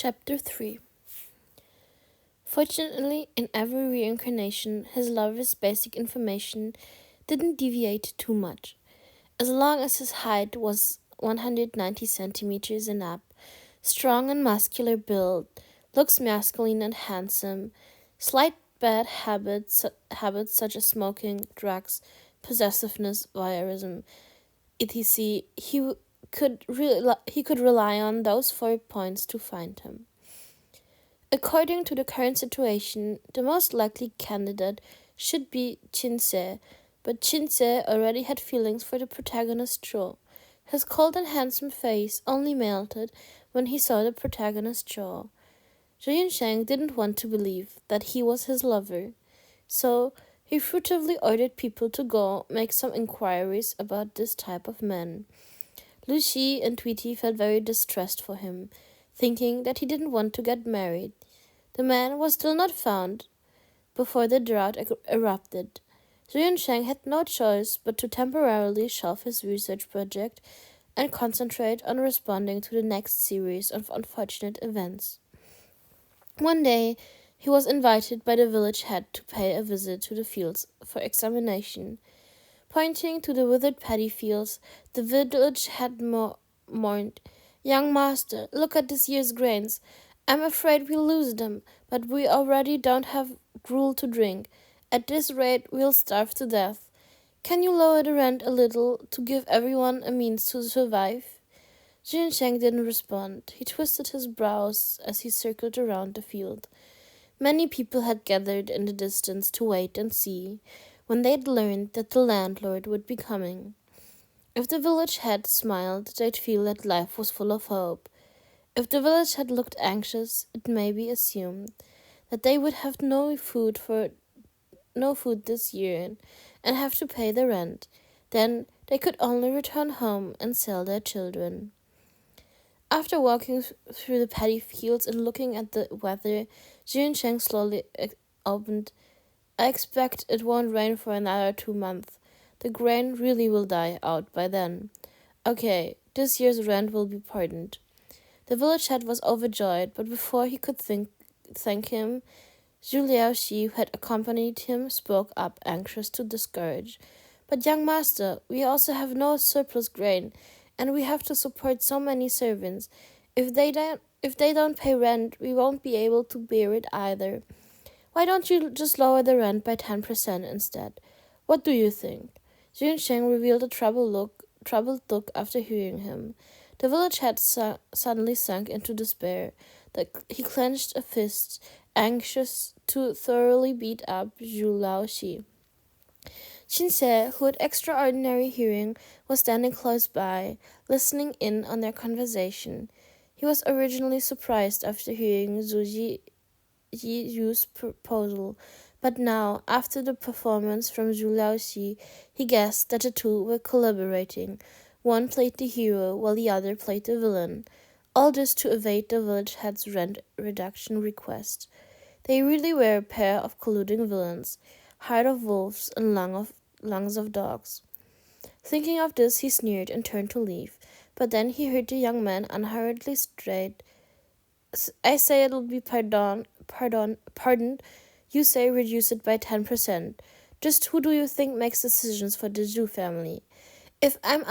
Chapter 3. Fortunately, in every reincarnation, his lover's basic information didn't deviate too much. As long as his height was 190 centimeters and up, strong and muscular build, looks masculine and handsome, slight bad habits such as smoking, drugs, possessiveness, voyeurism, etc., he could rely on those 4 points to find him. According to the current situation, the most likely candidate should be Qinse, but Qinse already had feelings for the protagonist Zhou. His cold and handsome face only melted when he saw the protagonist's jaw. Zhou Yunsheng didn't want to believe that he was his lover, so he furtively ordered people to go make some inquiries about this type of man. Lu Xi and Tweety felt very distressed for him, thinking that he didn't want to get married. The man was still not found before the drought erupted. Zhu Yunsheng had no choice but to temporarily shelve his research project and concentrate on responding to the next series of unfortunate events. One day, he was invited by the village head to pay a visit to the fields for examination. Pointing to the withered paddy fields, the village head mourned, "Young master, look at this year's grains. I'm afraid we'll lose them, but we already don't have gruel to drink. At this rate, we'll starve to death. Can you lower the rent a little to give everyone a means to survive?" Jin Sheng didn't respond. He twisted his brows as he circled around the field. Many people had gathered in the distance to wait and see, when they'd learned that the landlord would be coming. If the village head smiled, they'd feel that life was full of hope. If the village had looked anxious, it may be assumed that they would have no food this year and have to pay the rent. Then they could only return home and sell their children. After walking through the paddy fields and looking at the weather, Jun Sheng slowly opened. "I expect it won't rain for another 2 months. The grain really will die out by then. Okay, this year's rent will be pardoned." The village head was overjoyed, but before he could thank him, Zhu Liaoxi, who had accompanied him, spoke up, anxious to discourage. "But young master, we also have no surplus grain, and we have to support so many servants. If they don't pay rent, we won't be able to bear it either. Why don't you just lower the rent by 10% instead? What do you think?" Jun Sheng revealed a troubled look after hearing him. The village head suddenly sunk into despair. He clenched a fist, anxious to thoroughly beat up Zhu Laoxi. Qinse, who had extraordinary hearing, was standing close by, listening in on their conversation. He was originally surprised after hearing Zhu Yiyu's proposal, but now, after the performance from Zhu Laoxi, he guessed that the two were collaborating. One played the hero, while the other played the villain. All this to evade the village head's rent reduction request. They really were a pair of colluding villains, heart of wolves and lungs of dogs. Thinking of this, he sneered and turned to leave. But then he heard the young man unhurriedly straight. "I say it'll be pardoned. You say reduce it by 10%. Just who do you think makes decisions for the Zhu family? If I'm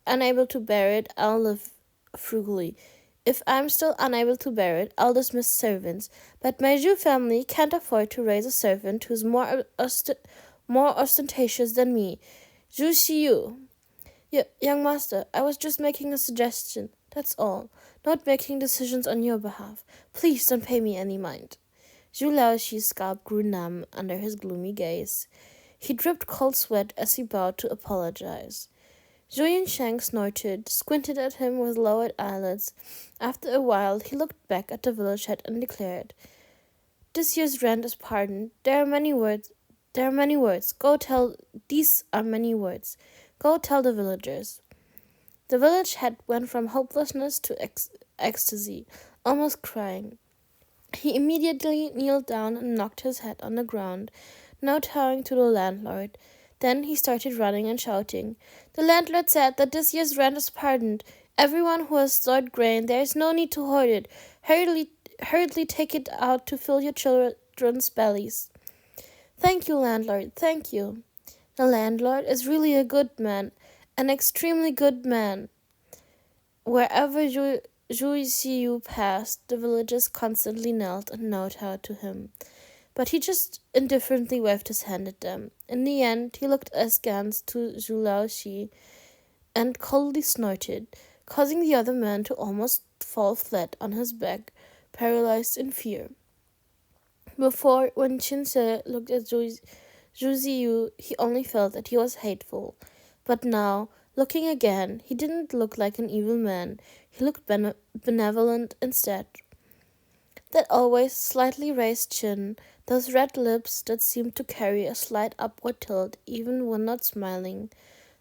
unable to bear it, I'll live frugally. If I'm still unable to bear it, I'll dismiss servants. But my Zhu family can't afford to raise a servant who's more ostentatious than me. Zhu Xiyu." Young master, I was just making a suggestion, that's all. Not making decisions on your behalf. Please don't pay me any mind." Zhu Laoxi's scalp grew numb under his gloomy gaze. He dripped cold sweat as he bowed to apologize. Zhu Yunsheng snorted, squinted at him with lowered eyelids. After a while, he looked back at the village head and declared, "This year's rent is pardoned. These are many words. Go tell the villagers." The village head went from hopelessness to ecstasy, almost crying. He immediately kneeled down and knocked his head on the ground, now towering to the landlord. Then he started running and shouting, "The landlord said that this year's rent is pardoned. Everyone who has stored grain, there is no need to hoard it. Hurriedly, hurriedly take it out to fill your children's bellies. Thank you, landlord, thank you. The landlord is really a good man, an extremely good man. Wherever Juicy passed, the villagers constantly knelt and kowtowed to him. But he just indifferently waved his hand at them. In the end, he looked askance to Zhu Laoxi and coldly snorted, causing the other man to almost fall flat on his back, paralyzed in fear. Before, when Qinse looked at Zhu Ziyu, he only felt that he was hateful. But now, looking again, he didn't look like an evil man. He looked benevolent instead. That always slightly raised chin, those red lips that seemed to carry a slight upward tilt even when not smiling,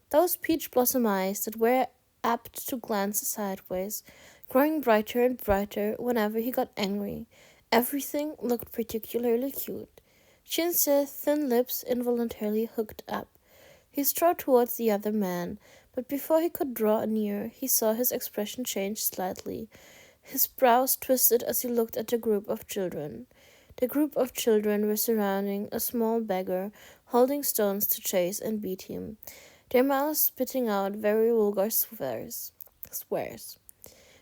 those peach blossom eyes that were apt to glance sideways, growing brighter and brighter whenever he got angry. Everything looked particularly cute. Chinse's thin lips involuntarily hooked up. He strode towards the other man, but before he could draw near, he saw his expression change slightly. His brows twisted as he looked at the group of children. The group of children were surrounding a small beggar, holding stones to chase and beat him, their mouths spitting out very vulgar swears.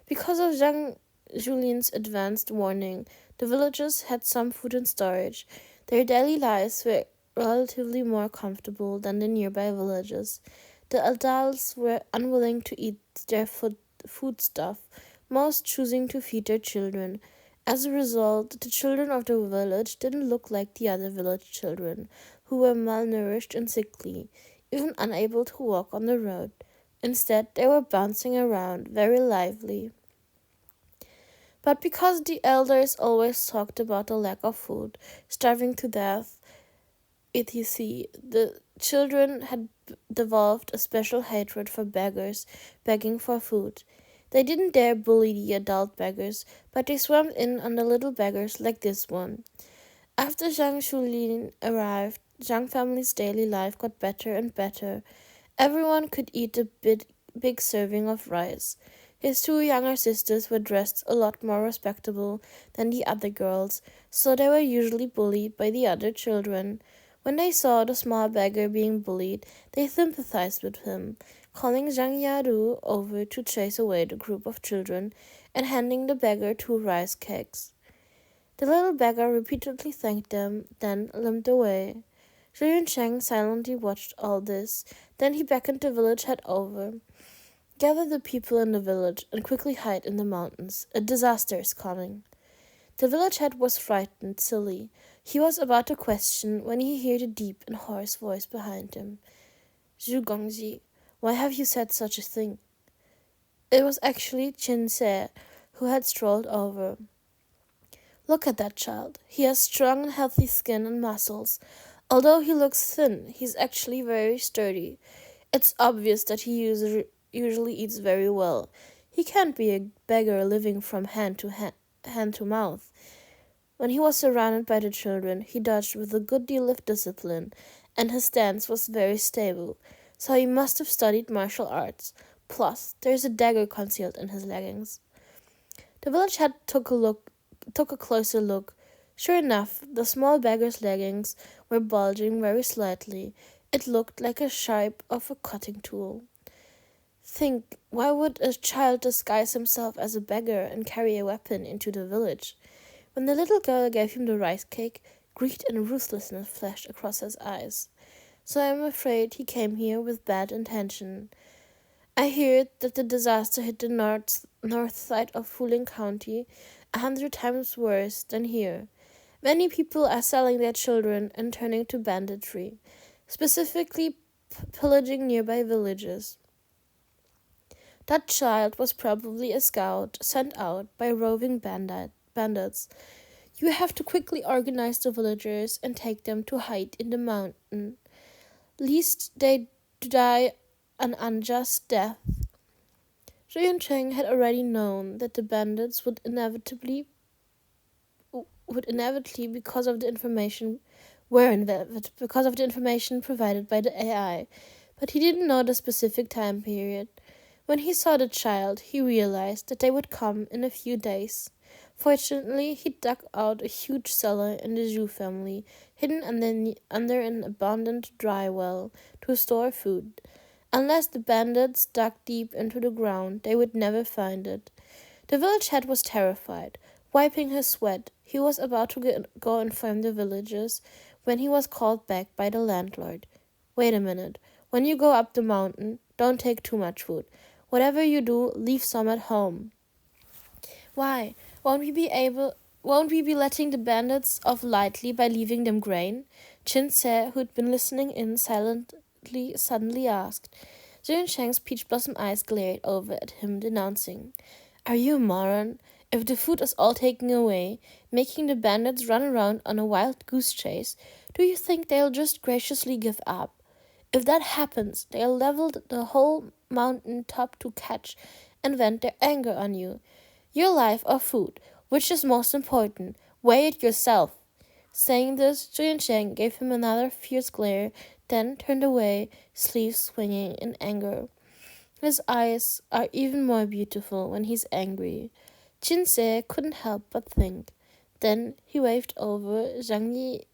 Because of Zhang Julian's advanced warning, the villagers had some food in storage. Their daily lives were relatively more comfortable than the nearby villages. The adults were unwilling to eat their foodstuff, most choosing to feed their children. As a result, the children of the village didn't look like the other village children, who were malnourished and sickly, even unable to walk on the road. Instead, they were bouncing around, very lively. But because the elders always talked about the lack of food, starving to death, etc., the children had developed a special hatred for beggars begging for food. They didn't dare bully the adult beggars, but they swarmed in on the little beggars like this one. After Zhang Shulin arrived, Zhang family's daily life got better and better. Everyone could eat a big serving of rice. His two younger sisters were dressed a lot more respectable than the other girls, so they were usually bullied by the other children. When they saw the small beggar being bullied, they sympathized with him, calling Zhang Yaru over to chase away the group of children and handing the beggar 2 rice cakes. The little beggar repeatedly thanked them, then limped away. Zhu Yuncheng silently watched all this. Then he beckoned the village head over. Gather the people in the village and quickly hide in the mountains. A disaster is coming. The village head was frightened, silly. He was about to question when he heard a deep and hoarse voice behind him. Zhu Gongji, why have you said such a thing? It was actually Qin Se, who had strolled over. Look at that child. He has strong and healthy skin and muscles. Although he looks thin, he's actually very sturdy. It's obvious that he usually eats very well. He can't be a beggar living from hand to mouth. When he was surrounded by the children, he dodged with a good deal of discipline, and his stance was very stable, so he must have studied martial arts. Plus, there's a dagger concealed in his leggings. The village head took a closer look. Sure enough, the small beggar's leggings were bulging very slightly. It looked like a sharp of a cutting tool. Think, why would a child disguise himself as a beggar and carry a weapon into the village? When the little girl gave him the rice cake, greed and ruthlessness flashed across his eyes. So I'm afraid he came here with bad intention. I heard that the disaster hit the north side of Fuling County 100 times worse than here. Many people are selling their children and turning to banditry, specifically pillaging nearby villages. That child was probably a scout sent out by roving bandits. You have to quickly organize the villagers and take them to hide in the mountain, lest they die an unjust death. Zhu Yuncheng had already known that the bandits would inevitably because of the information provided by the AI, but he didn't know the specific time period. When he saw the child, he realized that they would come in a few days. Fortunately, he dug out a huge cellar in the Zhu family, hidden under an abandoned dry well, to store food. Unless the bandits dug deep into the ground, they would never find it. The village head was terrified. Wiping his sweat, he was about to go inform the villagers when he was called back by the landlord. Wait a minute. When you go up the mountain, don't take too much food. Whatever you do, leave some at home. Why? Won't we be letting the bandits off lightly by leaving them grain? Chin-se, who'd been listening in silently, suddenly asked. Zhou Shang's peach blossom eyes glared over at him, denouncing. Are you a moron? If the food is all taken away, making the bandits run around on a wild goose chase, do you think they'll just graciously give up? If that happens, they'll level the whole mountain top to catch and vent their anger on you. Your life or food, which is most important? Weigh it yourself. Saying this, Zhu Shang gave him another fierce glare, then turned away, sleeves swinging in anger. His eyes are even more beautiful when he's angry. Qin couldn't help but think. Then he waved over Zhang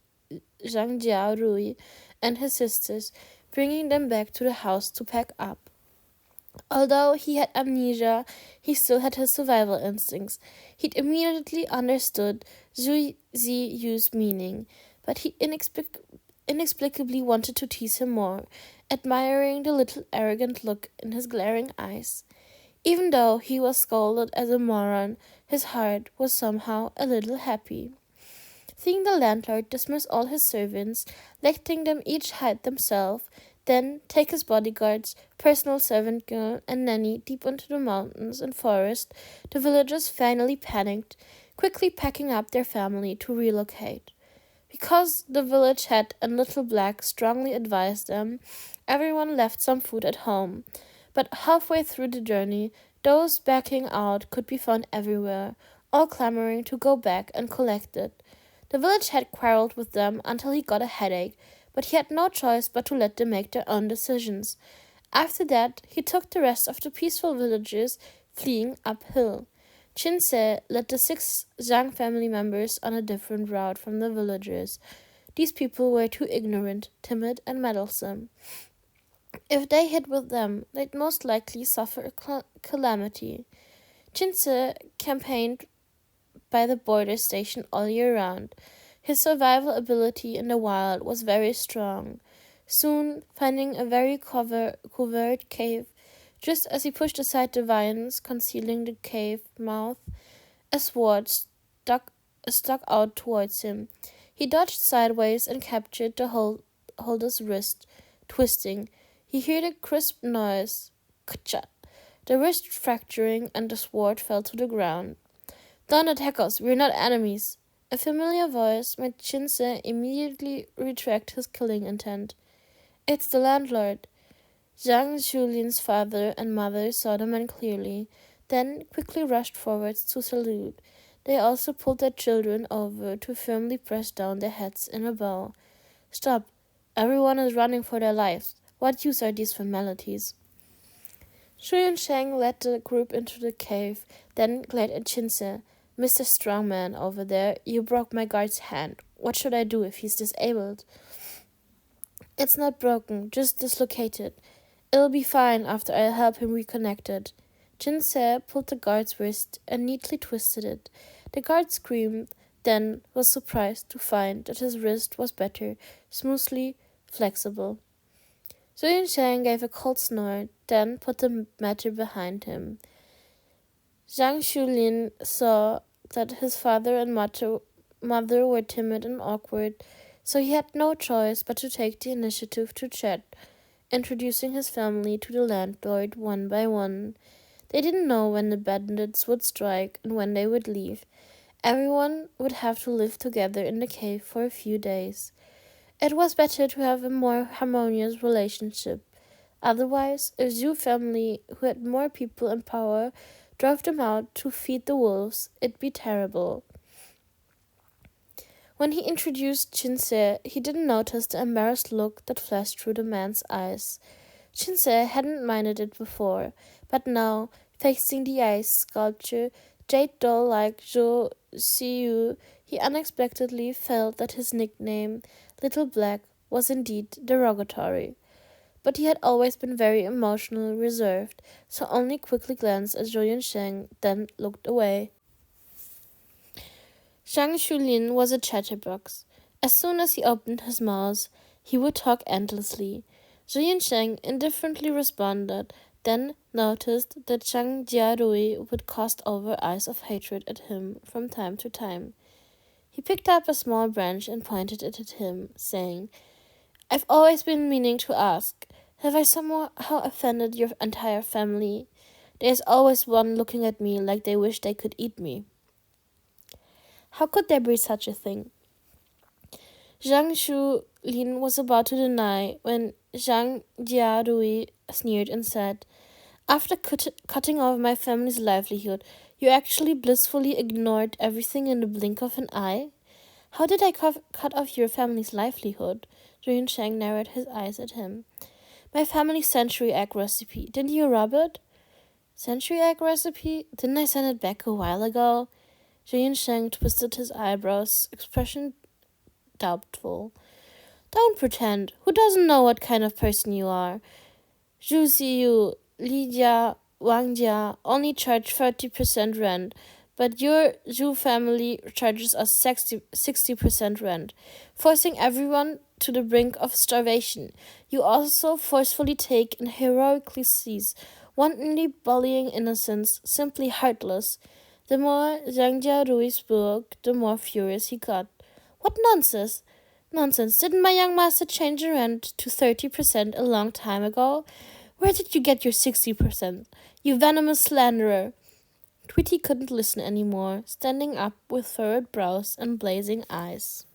Jiarui and his sisters, bringing them back to the house to pack up. Although he had amnesia, he still had his survival instincts. He'd immediately understood Zhu Ziyu's meaning, but he inexplicably wanted to tease him more, admiring the little arrogant look in his glaring eyes. Even though he was scolded as a moron, his heart was somehow a little happy. Seeing the landlord dismiss all his servants, letting them each hide themselves, then take his bodyguards, personal servant girl, and nanny deep into the mountains and forest, the villagers finally panicked, quickly packing up their family to relocate. Because the village head and Little Black strongly advised them, everyone left some food at home. But halfway through the journey, those backing out could be found everywhere, all clamoring to go back and collect it. The village head quarreled with them until he got a headache, but he had no choice but to let them make their own decisions. After that, he took the rest of the peaceful villagers fleeing uphill. Qin led the 6 Zhang family members on a different route from the villagers. These people were too ignorant, timid, and meddlesome. If they hid with them, they'd most likely suffer a calamity. Qin campaigned by the border station all year round. His survival ability in the wild was very strong. Soon, finding a very covert cave, just as he pushed aside the vines concealing the cave mouth, a sword stuck out towards him. He dodged sideways and captured the holder's wrist, twisting. He heard a crisp noise, ka-cha, the wrist fracturing, and the sword fell to the ground. Don't attack us, we're not enemies. A familiar voice made Qin immediately retract his killing intent. It's the landlord. Zhang Xulin's father and mother saw the man clearly, then quickly rushed forwards to salute. They also pulled their children over to firmly press down their heads in a bow. Stop! Everyone is running for their lives. What use are these formalities? Shu Shang led the group into the cave, then glared at Qin Mr. Strongman over there, you broke my guard's hand. What should I do if he's disabled? It's not broken, just dislocated. It'll be fine after I help him reconnect it. Qin pulled the guard's wrist and neatly twisted it. The guard screamed, then was surprised to find that his wrist was better, smoothly flexible. Zhu Shang gave a cold snort, then put the matter behind him. Zhang Xulin saw that his father and mother were timid and awkward, so he had no choice but to take the initiative to chat, introducing his family to the landlord one by one. They didn't know when the bandits would strike and when they would leave. Everyone would have to live together in the cave for a few days. It was better to have a more harmonious relationship. Otherwise, a Zhu family who had more people in power drove them out to feed the wolves. It'd be terrible. When he introduced Qin he didn't notice the embarrassed look that flashed through the man's eyes. Qin hadn't minded it before, but now, facing the ice sculpture, jade doll like Zhou Siyu, he unexpectedly felt that his nickname, Little Black, was indeed derogatory. But he had always been very emotionally reserved, so only quickly glanced at Zhou Yunsheng, then looked away. Zhang Shulin was a chatterbox. As soon as he opened his mouth, he would talk endlessly. Zhou Yunsheng indifferently responded, then noticed that Zhang Jiarui would cast over eyes of hatred at him from time to time. He picked up a small branch and pointed it at him, saying, "I've always been meaning to ask, have I somehow offended your entire family? There's always one looking at me like they wish they could eat me." How could there be such a thing? Zhang Shulin was about to deny when Zhang Jiarui sneered and said, "After cutting off my family's livelihood, you actually blissfully ignored everything in the blink of an eye? How did I cut off your family's livelihood?" Zhou Yunsheng narrowed his eyes at him. "My family's century egg recipe. Didn't you rob it?" "Century egg recipe? Didn't I send it back a while ago?" Zhou Yunsheng twisted his eyebrows, expression doubtful. "Don't pretend. Who doesn't know what kind of person you are? Zhu Xiyu, Li Jia, Wang Jia only charge 30% rent, but your Zhu family charges us 60% rent, forcing everyone to the brink of starvation. You also forcefully take and heroically seize, wantonly bullying innocents, simply heartless." The more Zhang Jiarui spoke, the more furious he got. "What nonsense! Nonsense! Didn't my young master change the rent to 30% a long time ago? Where did you get your 60%? You venomous slanderer!" Tweety couldn't listen any more, standing up with furrowed brows and blazing eyes.